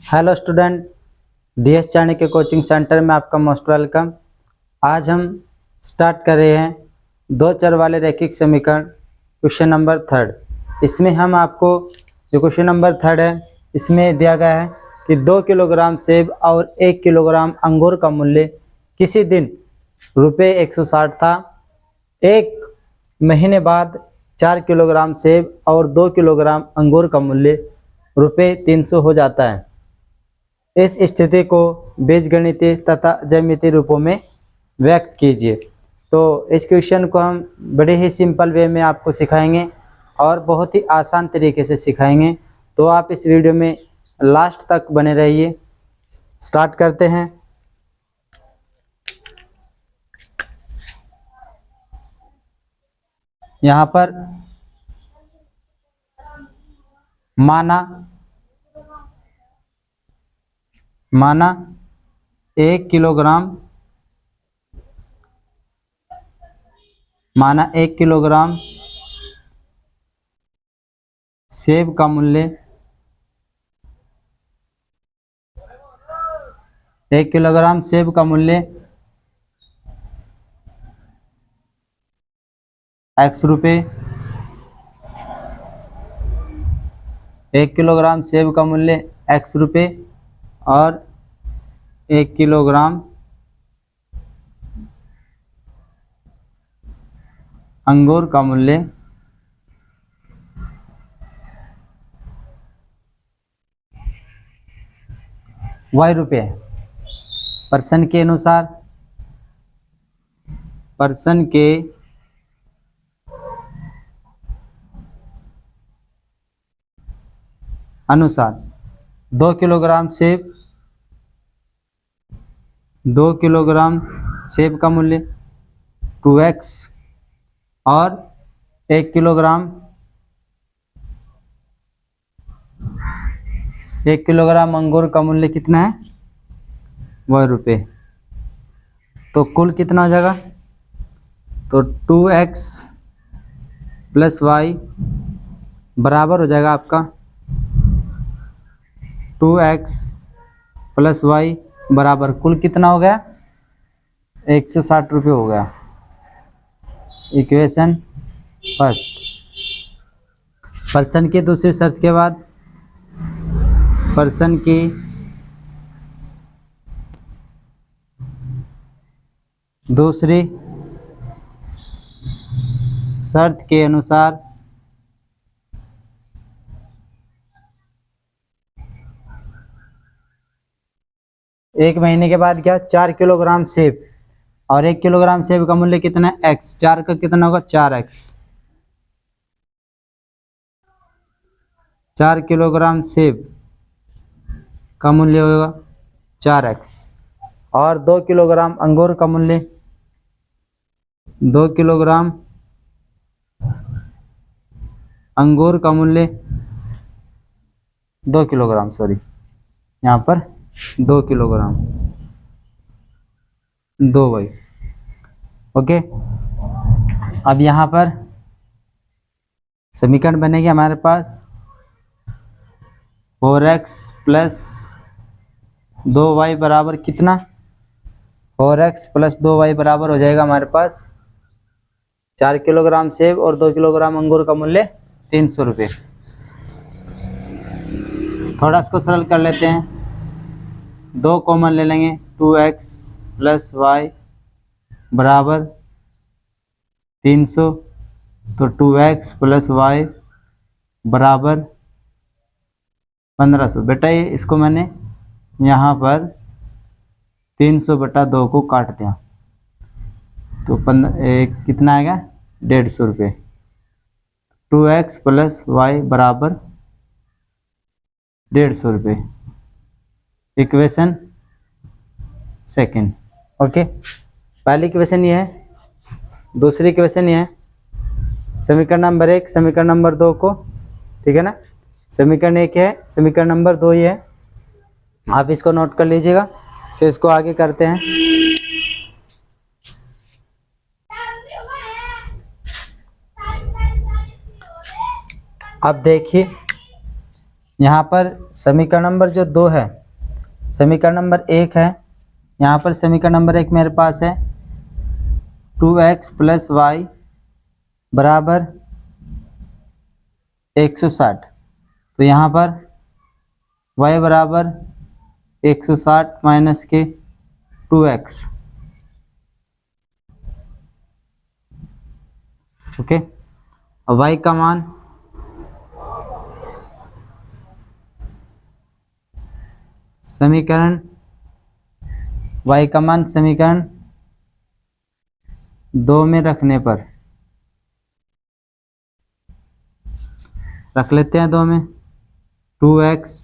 Hello student, DS Chanakya coaching centre में आपका most welcome. आज हम स्टार्ट कर रहे हैं दो चर वाले रैखिक समीकरण क्वेश्चन नंबर 3। इसमें हम आपको जो क्वेश्चन नंबर 3 है इसमें दिया गया है कि 2 किलोग्राम सेब और 1 किलोग्राम अंगूर का मूल्य किसी दिन रुपये 160 था। एक महीने बाद 4 किलोग्राम सेब और 2 किलोग्राम अंगूर का मूल्य रुपये 300 हो जाता है। इस स्थिति को बीजगणितीय तथा ज्यामितीय रूपों में व्यक्त कीजिए। तो इस क्वेश्चन को हम बड़े ही सिंपल वे में आपको सिखाएंगे और बहुत ही आसान तरीके से सिखाएंगे, तो आप इस वीडियो में लास्ट तक बने रहिए। स्टार्ट करते हैं। यहाँ पर माना 1 किलोग्राम सेब का मूल्य 1 किलोग्राम सेब का मूल्य x रुपये। 1 किलोग्राम सेब का मूल्य x रुपये और 1 किलोग्राम अंगूर का मूल्य y रुपये है। पर्सन के अनुसार 2 किलोग्राम सेब का मूल्य 2x और 1 किलोग्राम अंगूर का मूल्य कितना है? y रुपये। तो कुल कितना हो जाएगा? तो 2x प्लस y बराबर हो जाएगा आपका 2x प्लस y बराबर कुल कितना हो गया? 160 रुपये हो गया। Equation first. पर्सन की दूसरी शर्त के बाद पर्सन की दूसरी शर्त के अनुसार एक महीने के बाद क्या 4 किलोग्राम सेब और 1 किलोग्राम सेब का मूल्य कितना है? x। 4 का कितना होगा? 4x। 4 किलोग्राम सेब का मूल्य होगा 4x और 2 किलोग्राम अंगूर का मूल्य 2 किलोग्राम अंगूर का मूल्य 2 किलोग्राम यहाँ पर 2 किलोग्राम 2 भाई। ओके, अब यहाँ पर समीकरण बनेगी हमारे पास 4x प्लस 2y बराबर कितना? 4x प्लस 2y बराबर हो जाएगा हमारे पास 4 किलोग्राम सेब और 2 किलोग्राम अंगूर का मूल्य 300 रुपये। थोड़ा इसको सरल कर लेते हैं। 2 कॉमन ले लेंगे। 2x प्लस y बराबर 300, तो 2x प्लस y बराबर 1500। बेटा ये इसको मैंने यहाँ पर 300/2 को काट दिया, तो कितना आएगा? 150 रुपये। 2x प्लस y बराबर 150 रुपये। Equation second. ओके, पहली इक्वेशन ये है, दूसरी इक्वेशन ये है। समीकरण नंबर 1 समीकरण नंबर 2 को, ठीक है ना, समीकरण 1 है, समीकरण नंबर 2 ये है। आप इसको नोट कर लीजिएगा, फिर इसको आगे करते हैं। अब देखिए यहाँ पर समीकरण नंबर जो 2 है, समीकरण नंबर 1 है, यहाँ पर समीकरण नंबर 1 मेरे पास है 2x + y बराबर 160। तो यहाँ पर y बराबर 160 माइनस के 2x। ओके, y का मान समीकरण समीकरण 2 में रखने पर रख लेते हैं 2 में 2x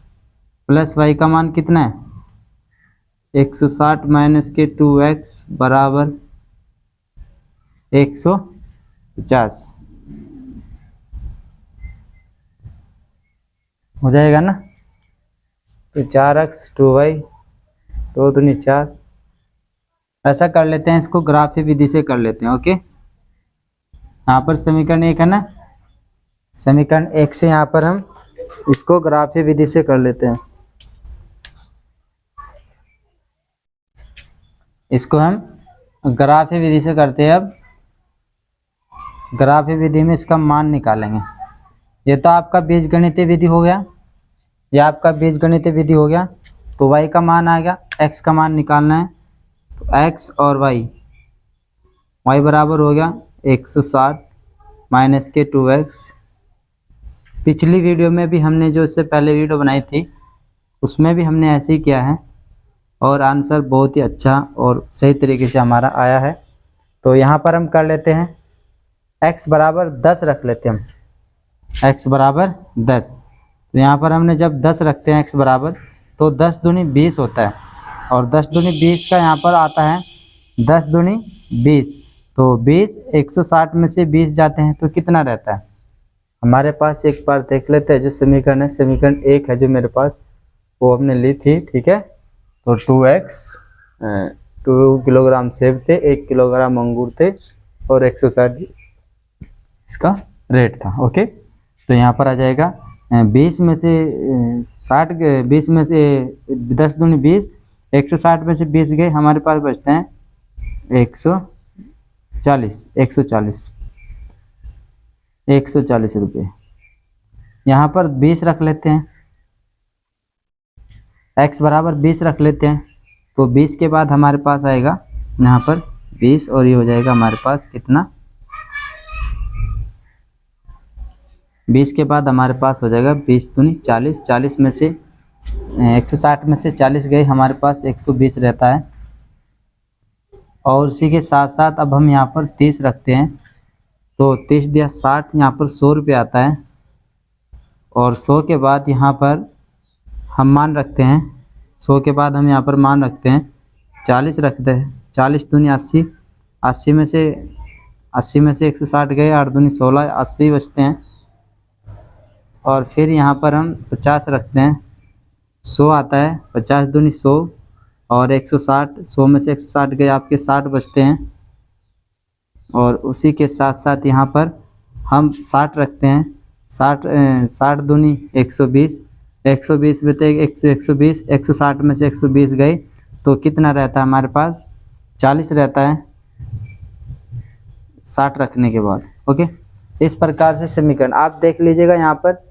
+ y का मान कितना है 160 माइनस के 2x बराबर 150 हो जाएगा ना। तो 4x 2y 2 दूनी 4। ऐसा कर लेते हैं, इसको ग्राफी विधि से कर लेते हैं। ओके, यहाँ पर समीकरण 1 है ना, समीकरण 1 से यहाँ पर हम इसको ग्राफी विधि से कर लेते हैं। इसको हम ग्राफी विधि से करते हैं। अब ग्राफी विधि में इसका मान निकालेंगे। ये तो आपका बीजगणितीय विधि हो गया, यह आपका बीजगणितीय विधि हो गया। तो y का मान आ गया, x का मान निकालना है। तो x और y बराबर हो गया 160 माइनस के 2x। पिछली वीडियो में भी हमने जो इससे पहले वीडियो बनाई थी उसमें भी हमने ऐसे ही किया है और आंसर बहुत ही अच्छा और सही तरीके से हमारा आया है। तो यहाँ पर हम कर लेते हैं x बराबर 10 रख लेते हैं हम, x बराबर 10। तो यहाँ पर हमने जब 10 रखते हैं x बराबर, तो 10 दूनी 20 होता है और 10 दूनी 20 का यहाँ पर आता है 10 दूनी 20। तो 20 160 में से 20 जाते हैं तो कितना रहता है हमारे पास। एक बार देख लेते हैं जो समीकरण है, समीकरण 1 है जो मेरे पास, वो हमने ली थी। ठीक है, तो 2x 2 किलोग्राम सेब थे, 1 किलोग्राम अंगूर थे और 160 इसका रेट था। ओके, तो यहाँ पर आ जाएगा 20 में से 60, 20 में से 10 दूनी 20, 160 में से 20 गए, हमारे पास बचते हैं 140 रुपये। यहाँ पर 20 रख लेते हैं, x बराबर 20 रख लेते हैं। तो 20 के बाद हमारे पास आएगा यहाँ पर 20 और ये हो जाएगा हमारे पास कितना, 20 के बाद हमारे पास हो जाएगा 20 दूनी 40, 40 में से 160 में से 40 गए, हमारे पास 120 रहता है। और उसी के साथ साथ अब हम यहाँ पर 30 रखते हैं। तो 30 दिया 60, यहाँ पर 100 रुपये आता है। और 100 के बाद यहाँ पर हम मान रखते हैं, 100 के बाद हम यहाँ पर मान रखते हैं 40 रखते हैं। 40 दूनी 80, 80 में से 160 गए, 8 दूनी 16, 80 बचते हैं। और फिर यहाँ पर हम 50 रखते हैं, 100 आता है, 50 दूनी 100 और 160, 100 में से 160 गए, आपके 60 बचते हैं। और उसी के साथ साथ यहाँ पर हम 60 रखते हैं, 60 दूनी 120, 120 में थे 120, 160 में से 120 गए तो कितना रहता है हमारे पास, 40 रहता है 60 रखने के बाद। ओके, इस प्रकार से समीकरण आप देख लीजिएगा। यहाँ पर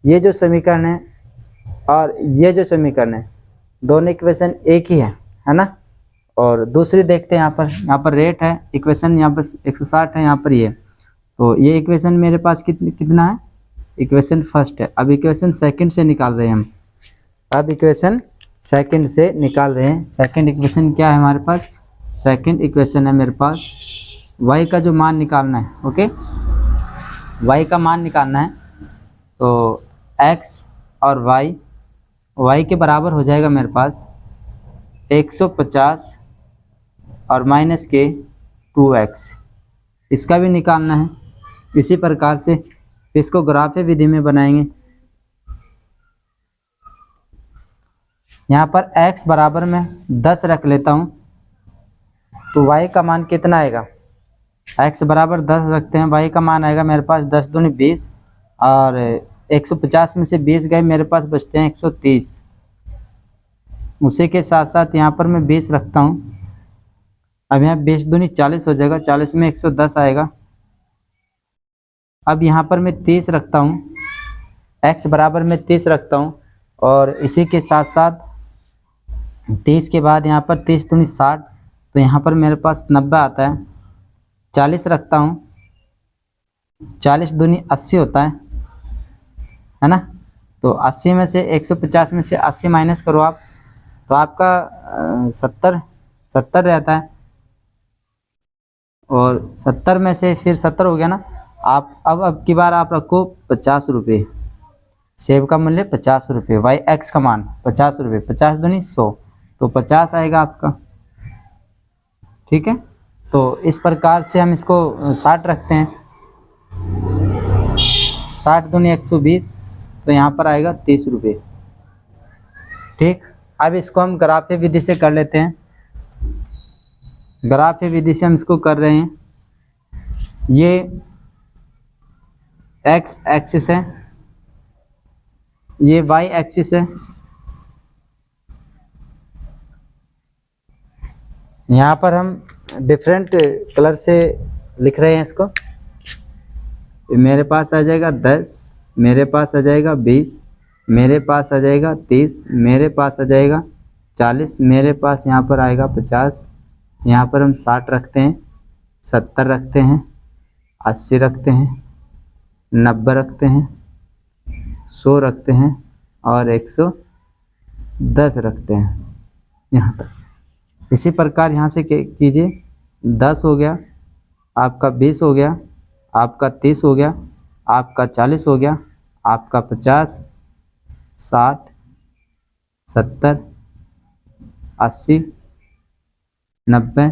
ये जो समीकरण है और ये जो समीकरण है, दोनों इक्वेशन एक ही है ना। और दूसरी देखते हैं, यहाँ पर रेट है, इक्वेशन यहाँ पर 160 है, यहाँ पर ये। तो ये इक्वेशन मेरे पास कितना है, इक्वेशन फर्स्ट है। अब इक्वेशन सेकंड से निकाल रहे हैं हम, अब इक्वेशन सेकंड से निकाल रहे हैं। सेकंड इक्वेशन क्या है हमारे पास, सेकंड इक्वेशन है मेरे पास y का जो मान निकालना है। ओके, y का मान निकालना है। तो x और y के बराबर हो जाएगा मेरे पास 150 और माइनस के 2x, इसका भी निकालना है। इसी प्रकार से इसको ग्राफी विधि में बनाएंगे। यहाँ पर x बराबर में 10 रख लेता हूँ, तो y का मान कितना आएगा, x बराबर 10 रखते हैं, y का मान आएगा मेरे पास 10 दूनी 20 और 150 में से 20 गए, मेरे पास बचते हैं 130। उसी के साथ साथ यहाँ पर मैं 20 रखता हूँ। अब यहाँ 20 दूनी 40 हो जाएगा, 40 में 110 आएगा। अब यहाँ पर मैं 30 रखता हूँ, x बराबर में 30 रखता हूँ। और इसी के साथ साथ 30 के बाद यहाँ पर 30 दूनी 60, तो यहाँ पर मेरे पास 90 आता है। 40 रखता हूँ, 40 दूनी 80 होता है ना। तो 80 में से 150 में से 80 माइनस करो आप, तो आपका 70 रहता है। और 70 में से फिर 70 हो गया ना। आप अब की बार आप रखो 50 रुपये। सेब का मूल्य 50 रुपये, वाई एक्स का मान 50 रुपये, 50 दूनी 100, तो 50 आएगा आपका। ठीक है, तो इस प्रकार से हम इसको 60 रखते हैं। 60 दूनी 120, तो यहाँ पर आएगा 30 रुपये। ठीक, अब इसको हम ग्राफीय विधि से कर लेते हैं। ग्राफीय विधि से हम इसको कर रहे हैं। ये एक्स एक्सिस है, ये वाई एक्सिस है। यहाँ पर हम डिफरेंट कलर से लिख रहे हैं इसको। मेरे पास आ जाएगा 10, मेरे पास आ जाएगा 20, मेरे पास आ जाएगा 30, मेरे पास आ जाएगा 40, मेरे पास यहाँ पर आएगा 50। यहाँ पर हम 60 रखते हैं, 70 रखते हैं, 80 रखते हैं, 90 रखते हैं, 100 रखते हैं और 110 रखते हैं यहाँ तक। इसी प्रकार यहाँ से कीजिए। 10 हो गया आपका, 20 हो गया आपका, 30 हो गया आपका, 40 हो गया आपका, 50, 60, 70, 80, 90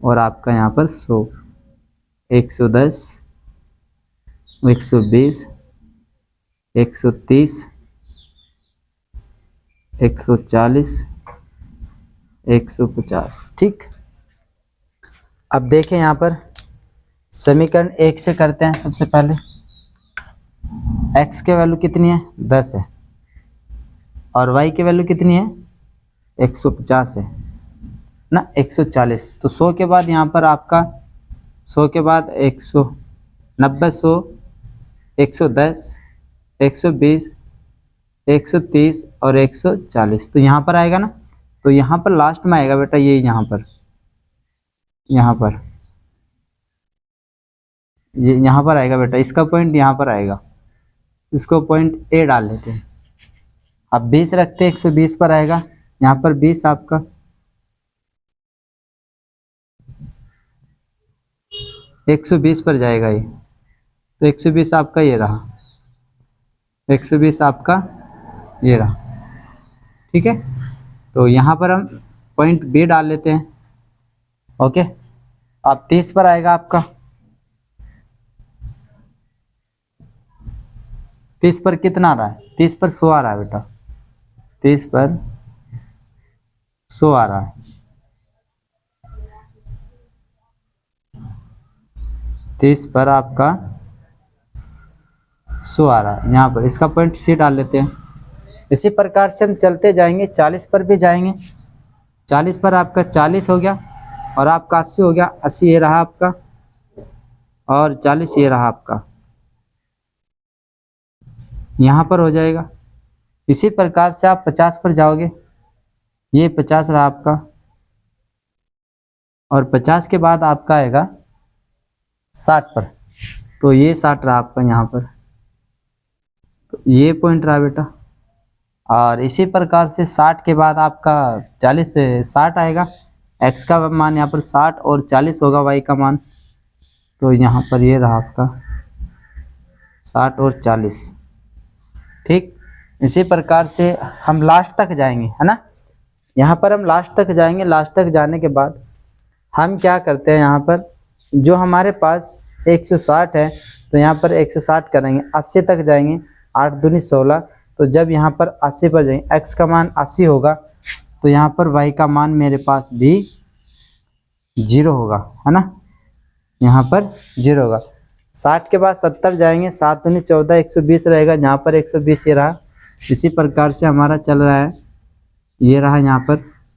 और आपका यहाँ पर 100, 110, 120, 130, 140, 150। ठीक, अब देखें यहाँ पर समीकरण 1 से करते हैं। सबसे पहले x के वैल्यू कितनी है, 10 है, और y की वैल्यू कितनी है, 150 है ना, 140। तो 100 के बाद यहाँ पर आपका 100 के बाद 190, 100, 110, 120, 130 और 140, तो यहाँ पर आएगा ना। तो यहाँ पर लास्ट में आएगा बेटा, ये यहाँ पर ये यहाँ पर आएगा बेटा, इसका पॉइंट यहाँ पर आएगा। इसको पॉइंट ए डाल लेते हैं। अब 20 रखते हैं, 120 पर आएगा। यहाँ पर 20 आपका 120 पर जाएगा ये, तो 120 आपका ये रहा, 120 आपका ये रहा। ठीक है, तो यहाँ पर हम पॉइंट बी डाल लेते हैं। ओके, अब 30 पर आएगा आपका, 30 पर कितना आ रहा है, 30 पर 100 आ रहा है बेटा, 30 पर 100 आ रहा है। 30 पर आपका 100 आ रहा है, यहाँ पर इसका पॉइंट सी डाल लेते हैं। इसी प्रकार से हम चलते जाएंगे, 40 पर भी जाएंगे। 40 पर आपका 40 हो गया और आपका 80 हो गया, 80 ये रहा आपका और 40 ये रहा आपका, यहाँ पर हो जाएगा। इसी प्रकार से आप 50 पर जाओगे, ये 50 रहा आपका और 50 के बाद आपका आएगा 60 पर, तो ये 60 रहा आपका यहाँ पर, तो ये पॉइंट रहा बेटा। और इसी प्रकार से 60 के बाद आपका 40 से 60 आएगा, x का मान यहाँ पर 60 और 40 होगा y का मान, तो यहाँ पर ये रहा आपका 60 और 40। ठीक, इसी प्रकार से हम लास्ट तक जाएंगे, है ना। यहाँ पर हम लास्ट तक जाएंगे। लास्ट तक जाने के बाद हम क्या करते हैं, यहाँ पर जो हमारे पास 160 है, तो यहाँ पर 160 करेंगे, 80 तक जाएंगे, 8 दूनी 16, तो जब यहाँ पर 80 पर जाएंगे, x का मान 80 होगा, तो यहाँ पर y का मान मेरे पास भी 0 होगा, है ना, यहाँ पर 0 होगा। 60 के बाद 70 जाएंगे, 7 दूनी 14, 120 रहेगा, यहाँ पर 120 ये रहा। इसी प्रकार से हमारा चल रहा है, ये रहा यहाँ पर,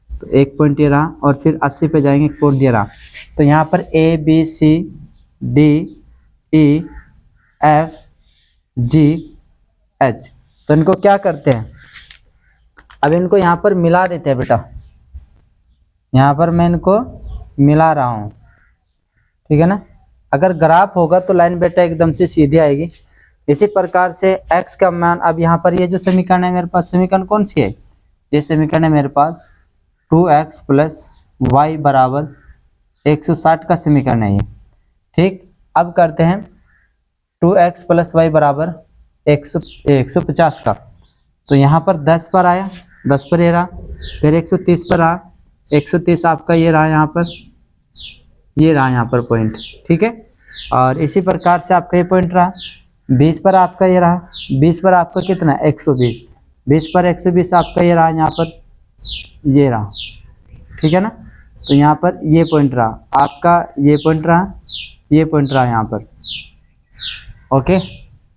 तो 1 पॉइंट ये रहा, और फिर 80 पे जाएंगे, 1 पॉइंट ये रहा। तो यहाँ पर ABCDEFGH, तो इनको क्या करते हैं, अब इनको यहाँ पर मिला देते हैं बेटा। यहाँ पर मैं इनको मिला रहा हूँ, ठीक है ना। अगर ग्राफ होगा तो लाइन बेटा एकदम से सीधी आएगी। इसी प्रकार से x का मान, अब यहाँ पर ये जो समीकरण है मेरे पास, समीकरण कौन सी है, ये समीकरण है मेरे पास 2x + y बराबर 160 का समीकरण है ये, ठीक। अब करते हैं 2x + y बराबर 150 का, तो यहाँ पर 10 पर आया, 10 पर ये रहा, फिर 130 पर रहा, 130 आपका ये रहा, यहाँ पर ये रहा, यहाँ पर पॉइंट, ठीक है। और इसी प्रकार से आपका ये पॉइंट रहा, 20 पर आपका ये रहा, 20 पर आपका कितना 120, 20 पर 120 आपका ये रहा, यहाँ पर ये रहा, ठीक है ना। तो यहाँ पर ये पॉइंट रहा आपका, ये पॉइंट रहा, ये पॉइंट रहा यहाँ पर, ओके।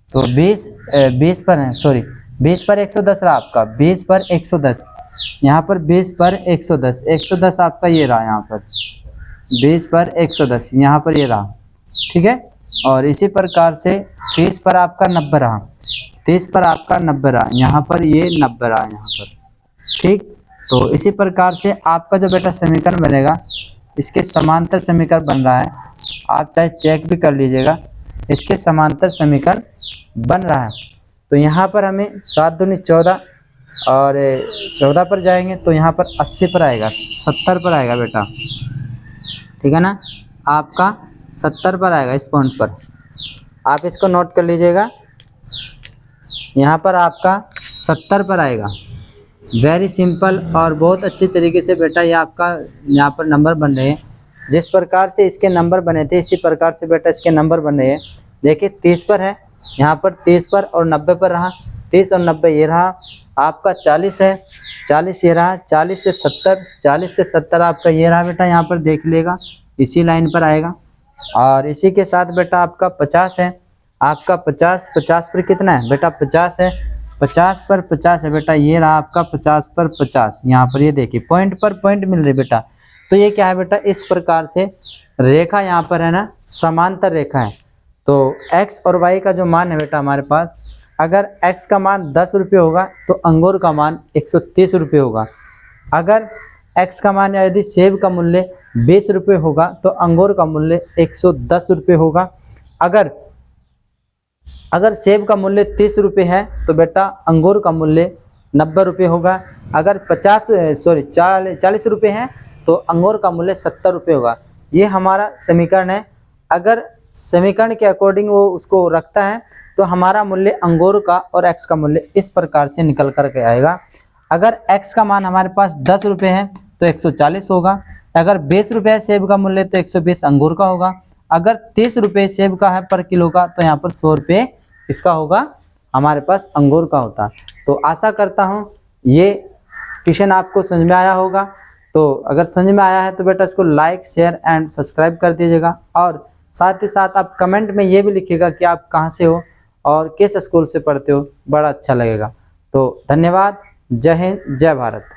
तो 20 पर है, सॉरी 20 पर 110 रहा आपका, 20 पर 110, यहाँ पर 20 पर 110, 110 आपका ये रहा, यहाँ पर 20 पर 110, यहाँ पर ये रहा, ठीक है। और इसी प्रकार से 30 पर आपका 90 रहा, 30 पर आपका 90 रहा, यहाँ पर ये 90 रहा, यहाँ पर, ठीक। तो इसी प्रकार से आपका जो बेटा समीकरण बनेगा, इसके समांतर समीकरण बन रहा है, आप चाहे चेक भी कर लीजिएगा, इसके समांतर समीकरण बन रहा है। तो यहाँ पर हमें 7 दूनी 14 और 14 पर जाएंगे तो यहाँ पर 80 पर आएगा, 70 पर आएगा बेटा, ठीक है ना। आपका 70 पर आएगा इस पॉइंट पर, आप इसको नोट कर लीजिएगा, यहाँ पर आपका 70 पर आएगा। वेरी सिंपल और बहुत अच्छी तरीके से बेटा ये आपका यहाँ पर नंबर बन रहे हैं। जिस प्रकार से इसके नंबर बने थे इसी प्रकार से बेटा इसके नंबर बन रहे हैं। देखिए 30 पर है, यहाँ पर 30 पर और 90 पर रहा, 30 और 90 ये रहा, आपका 40 है, 40 ये रहा, 40 से 70, 40 से 70 आपका ये रहा बेटा, यहाँ पर देख लेगा इसी लाइन पर आएगा। और इसी के साथ बेटा आपका 50 है, आपका 50, 50 पर कितना है बेटा 50 है, 50 पर 50 है बेटा, ये रहा आपका 50 पर 50, यहाँ पर ये देखिए पॉइंट पर पॉइंट मिल रही बेटा। तो ये क्या है बेटा, इस प्रकार से रेखा यहाँ पर है ना समांतर रेखा है। तो x और y का जो मान है बेटा हमारे पास, अगर x का मान 10 रुपये होगा तो अंगूर का मान 130 रुपये होगा। अगर x का मान यदि सेब का मूल्य 20 रुपये होगा तो अंगूर का मूल्य 110 रुपये होगा। अगर सेब का मूल्य 30 रुपये है तो बेटा अंगूर का मूल्य 90 रुपये होगा। अगर 40 रुपये है तो अंगूर का मूल्य 70 रुपये होगा। ये हमारा समीकरण है। अगर समीकरण के अकॉर्डिंग वो उसको रखता है तो हमारा मूल्य अंगूर का और x का मूल्य इस प्रकार से निकल कर के आएगा। अगर x का मान हमारे पास 10 रुपये है तो 140 होगा। अगर 20 रुपये है सेब का मूल्य तो 120 अंगूर का होगा। अगर 30 रुपये सेब का है पर किलो का तो यहाँ पर 100 रुपये इसका होगा, हमारे पास अंगूर का होता। तो आशा करता हूँ ये क्वेश्चन आपको समझ में आया होगा। तो अगर समझ में आया है तो बेटा इसको लाइक शेयर एंड सब्सक्राइब कर दीजिएगा, और साथ ही साथ आप कमेंट में ये भी लिखिएगा कि आप कहाँ से हो और किस स्कूल से पढ़ते हो, बड़ा अच्छा लगेगा। तो धन्यवाद। जय हिंद, जय भारत।